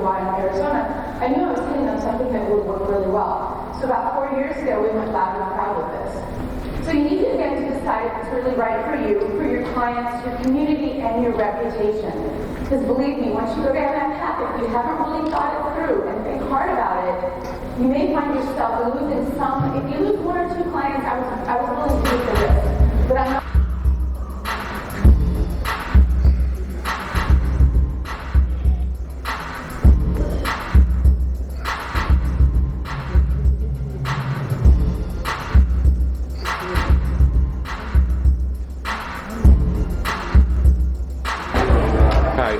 Hawaii and Arizona, I knew I was hitting on something that would work really well. So about 4 years ago, we went loud and proud with this. So you need to again to decide if it's really right for you, for your clients, your community, and your reputation. Because believe me, once you go down that path, if you haven't really thought it through and think hard about it, you may find yourself losing some. If you lose 1 or 2 clients, I was willing to take the risk. But I'm not.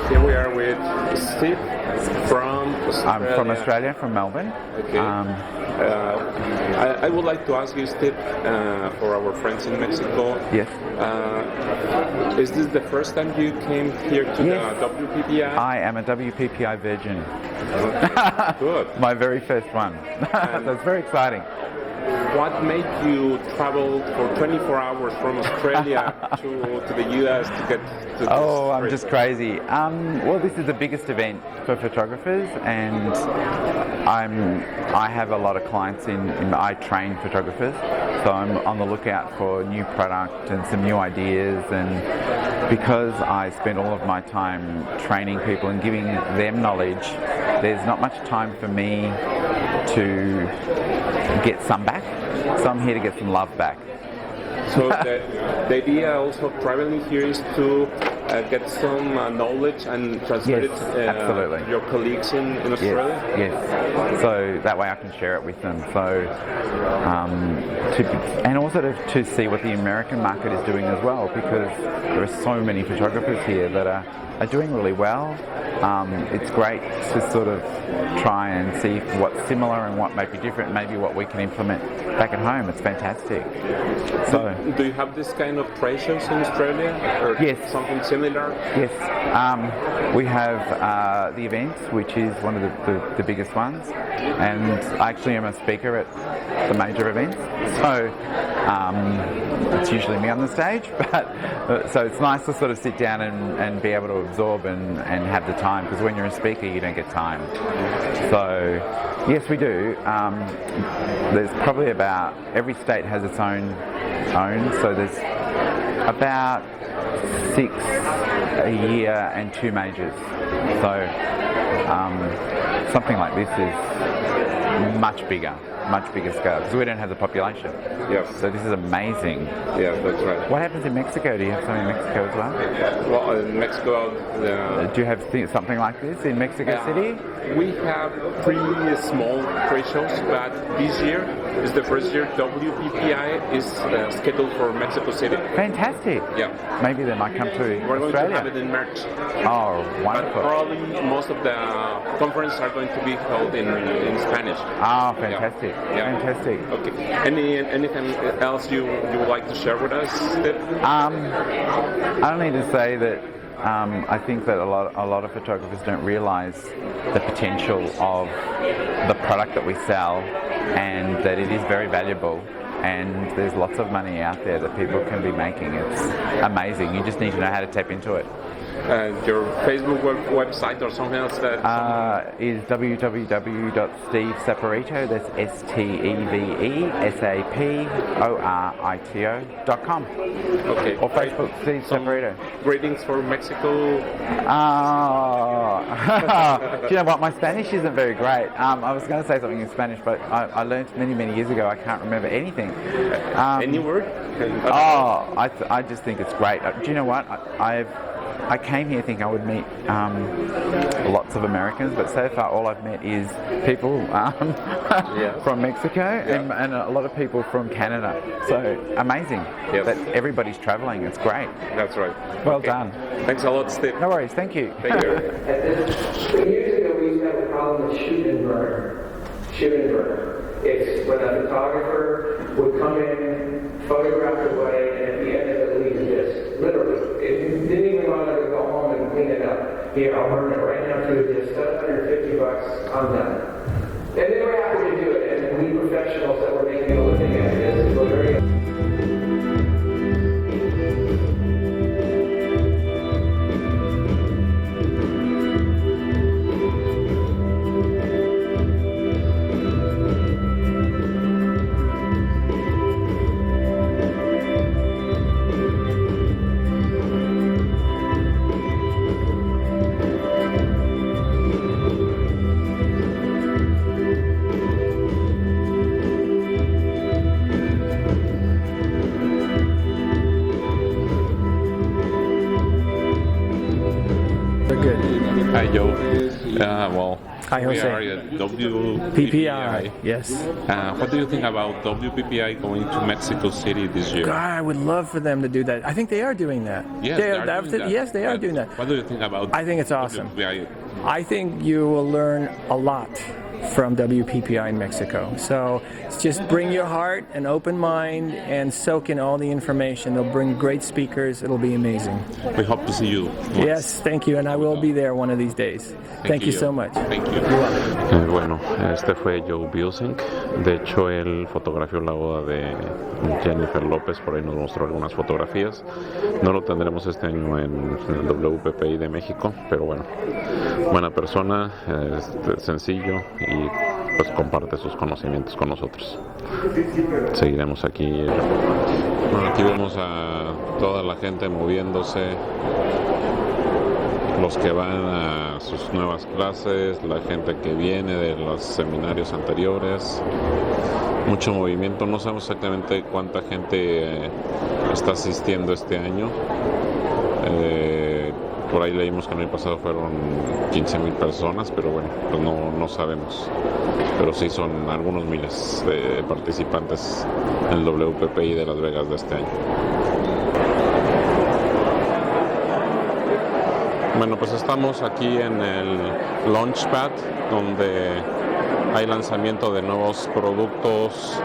Here we are with Steve from Australia. I'm from Australia, from Melbourne. Okay. I would like to ask you, Steve, for our friends in Mexico. Yes. Is this the first time you came here to the WPPI? I am a WPPI virgin. Good. My very first one. That's very exciting. What made you travel for 24 hours from Australia to the US to get to this? Oh, I'm just crazy. Well, this is the biggest event for photographers, and I have a lot of clients I train photographers, so I'm on the lookout for new product and some new ideas, and because I spend all of my time training people and giving them knowledge, there's not much time for me to get some back, so I'm here to get some love back. So the idea also of traveling here is to get some knowledge and transfer it to your colleagues in Australia? Yes, so that way I can share it with them. So, and also to see what the American market is doing as well, because there are so many photographers here that are doing really well. It's great to sort of try and see what's similar and what might be different, maybe what we can implement back at home. It's fantastic. So, do you have this kind of trade shows in Australia, or something similar? Yes, we have the event, which is one of the biggest ones, and I actually am a speaker at the major events. So it's usually me on the stage, but so it's nice to sort of sit down and be able to absorb and have the time, because when you're a speaker you don't get time. So yes, we do. There's probably about, every state has its own, so there's about 6 a year and 2 majors. So something like this is much bigger scale, because we don't have the population. Yes. So this is amazing. Yeah, that's right. What happens in Mexico? Do you have something in Mexico as well? Well, in Mexico... do you have something like this in Mexico City? We have 3 small trade shows, but this year is the first year WPPI is scheduled for Mexico City. Fantastic. Yeah. Maybe they might come to Australia. We're going to have it in March. Oh, wonderful. But probably most of the conferences are going to be held in Spanish. Oh, fantastic. Yeah. Fantastic. Okay. Anything else you would like to share with us, Steve? I only to say that I think that a lot of photographers don't realise the potential of the product that we sell, and that it is very valuable, and there's lots of money out there that people can be making. It's amazing. You just need to know how to tap into it. Your Facebook website or something else that is www.stevesaporito, that's STEVESAPORITO.com. Okay. Or Facebook, Steve Saporito. Greetings for Mexico. Do you know what? My Spanish isn't very great. I was going to say something in Spanish, but I learned many years ago. I can't remember anything. Any word? I just think it's great. Do you know what? I came here thinking I would meet lots of Americans, but so far all I've met is people from Mexico and a lot of people from Canada. So amazing that everybody's travelling. It's great. That's right. Well done. Thanks a lot, Steve. No worries. Thank you. Thank you. Years ago we used to have a problem with shoot and burn. Shoot and burn. It's when a photographer would come in, photograph away, and at the end of it leave this. Literally. It didn't even want to go home and clean it up. Here, I'll burn it right now through this. $750, I'm done. And they were happy to do it, and we professionals that were making a living at this were very Hi, Joe. Well, Hi, we Jose. are at WPPI. PPI, yes. What do you think about WPPI going to Mexico City this year? God, I would love for them to do that. I think they are doing that. Yes, they are doing that. Yes, they are doing that. What do you think about I think it's awesome. WPPI? I think you will learn a lot from WPPI in Mexico. So just bring your heart and open mind and soak in all the information. They'll bring great speakers. It'll be amazing. We hope to see you. Yes, thank you, and I will be there one of these days. Thank you so much. Thank you. Bueno, este fue JOE BUISSINK. De hecho, él fotografió la boda de Jennifer López, por ahí nos mostró algunas fotografías. No lo tendremos este año en el WPPI de México, pero bueno, buena persona, sencillo y pues comparte sus conocimientos con nosotros. Seguiremos aquí. Bueno, aquí vemos a toda la gente moviéndose, los que van a sus nuevas clases, la gente que viene de los seminarios anteriores, mucho movimiento. No sabemos exactamente cuánta gente está asistiendo este año. Por ahí leímos que el año pasado fueron 15,000 personas, pero bueno, pues no sabemos. Pero sí son algunos miles de participantes en el WPPI de Las Vegas de este año. Bueno, pues estamos aquí en el Launchpad, donde hay lanzamiento de nuevos productos,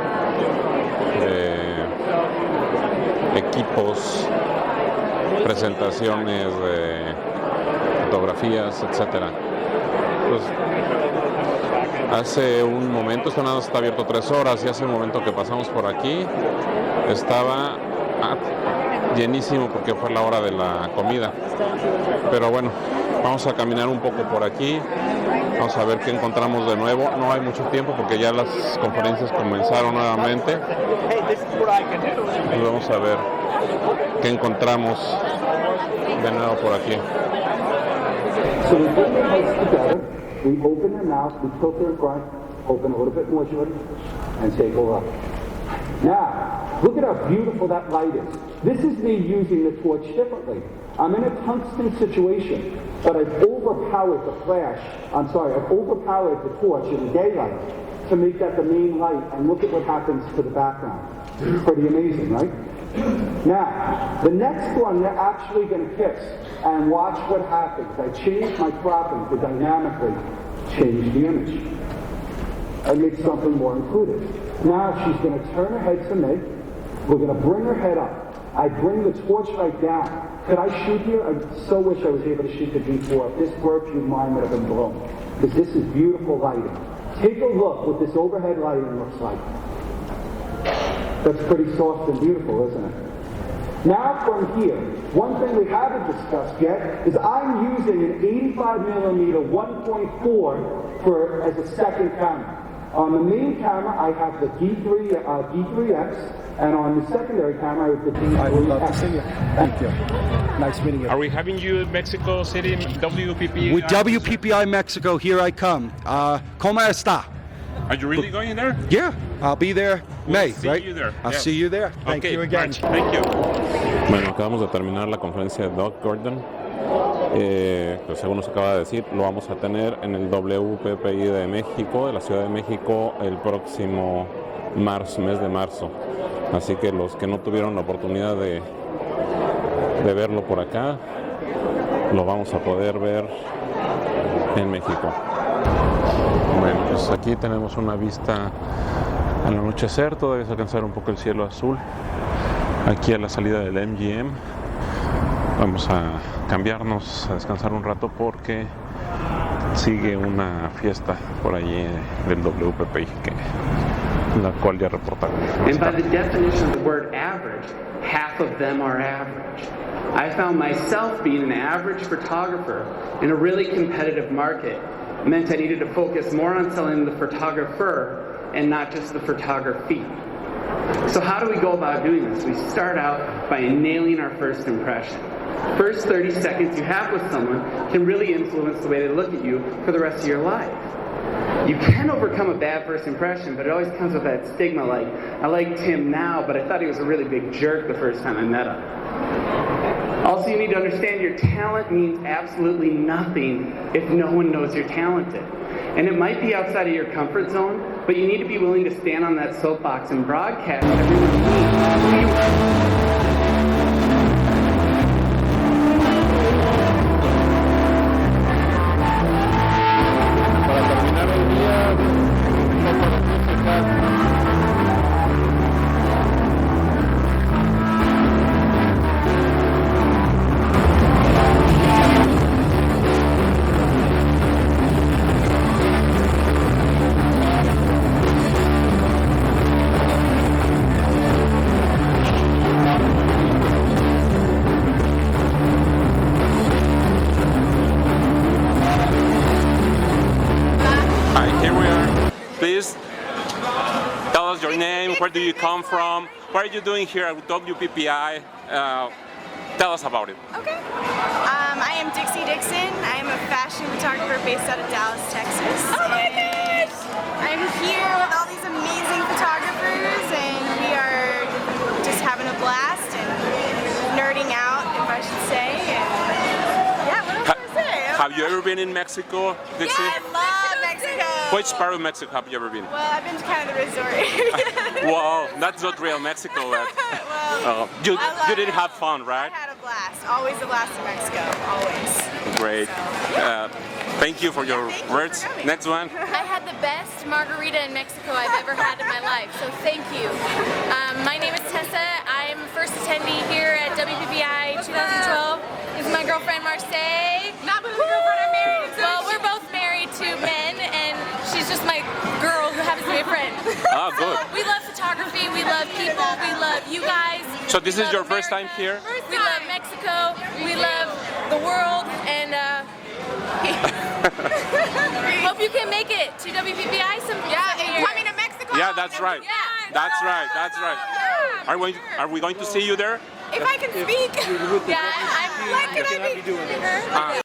equipos, presentaciones de fotografías, etcétera. Pues, hace un momento, esto nada está abierto 3 horas, y hace un momento que pasamos por aquí estaba llenísimo porque fue la hora de la comida. Pero bueno, vamos a caminar un poco por aquí, vamos a ver qué encontramos de nuevo. No hay mucho tiempo porque ya las conferencias comenzaron nuevamente. Pues vamos a ver qué encontramos de nuevo por aquí. So we put their heads together, we open their mouth, we tilt their front, open a little bit more, Jordan, and take a look. Now, look at how beautiful that light is. This is me using the torch differently. I'm in a tungsten situation, but I've overpowered the flash. I've overpowered the torch in the daylight to make that the main light, and look at what happens to the background. It's pretty amazing, right? Now, the next one you're actually going to fix, and watch what happens. I changed my cropping to dynamically change the image. I make something more intuitive. Now she's going to turn her head to me. We're going to bring her head up. I bring the torch right down. Could I shoot here? I so wish I was able to shoot the D4. If this worked, your mind would have been blown. Because this is beautiful lighting. Take a look what this overhead lighting looks like. That's pretty soft and beautiful, isn't it? Now from here, one thing we haven't discussed yet is I'm using an 85mm 1.4 as a second camera. On the main camera, I have the D3X, and on the secondary camera, I have the D3X. I would love to see you. Thank you. Nice meeting you. Are we having you in Mexico City, WPPI? With WPPI Mexico, here I come. ¿Cómo está? Are you really going there? Yeah, I'll be there May, see right? you there. I'll Yeah. see you there. Thank Okay, you again. Rich, thank you. Bueno, acabamos de terminar la conferencia de Doc Gordon. Pues según nos acaba de decir, lo vamos a tener en el WPPI de México, de la Ciudad de México, el próximo mes de marzo. Así que los que no tuvieron la oportunidad de verlo por acá, lo vamos a poder ver en México. Bueno, pues aquí tenemos una vista al anochecer, todavía se alcanzar un poco el cielo azul. Aquí a la salida del MGM. Vamos a cambiarnos, a descansar un rato porque sigue una fiesta por allí del WPPI, la cual ya reportaron. And by the definition of the word average, half of them are average. I found myself being an average photographer in a really competitive market. It meant I needed to focus more on selling the photographer and not just the photography. So how do we go about doing this? We start out by nailing our first impression. First 30 seconds you have with someone can really influence the way they look at you for the rest of your life. You can overcome a bad first impression, but it always comes with that stigma like, I like Tim now, but I thought he was a really big jerk the first time I met him. Also, you need to understand your talent means absolutely nothing if no one knows you're talented. And it might be outside of your comfort zone, but you need to be willing to stand on that soapbox and broadcast everyone who you are. Please tell us your name, where do you come from, what are you doing here at WPPI? Tell us about it. Okay. I am Dixie Dixon. I am a fashion photographer based out of Dallas, Texas. Oh my gosh! I'm here with all these amazing photographers and we are just having a blast and nerding out, if I should say. And yeah, what else can I say? Have you ever been in Mexico, Dixie? Yeah, I love Mexico! Which part of Mexico have you ever been? Well, I've been to kind of the resort area. Wow, that's not real Mexico. Well, you didn't have fun, right? I had a blast. Always a blast in Mexico. Always. Great. So, yeah. Thank you for your words. Next one. I had the best margarita in Mexico I've ever had in my life, so thank you. My name is Tessa. I'm a first attendee here at WPPI 2012. This is my girlfriend Marseille. Not my girlfriend, I'm married. Well, we're both married to men, and she's just my girl who happens to be a friend. Oh, good. So we love photography, we love people, we love you guys. So this is your first time here? We love Mexico, we love the world, and hope you can make it to WPPI sometime. Yeah, coming to Mexico. Yeah, that's right. Yeah. That's right. That's right. Are we going to see you there? If I can speak. Yeah, I'm. What can I be doing?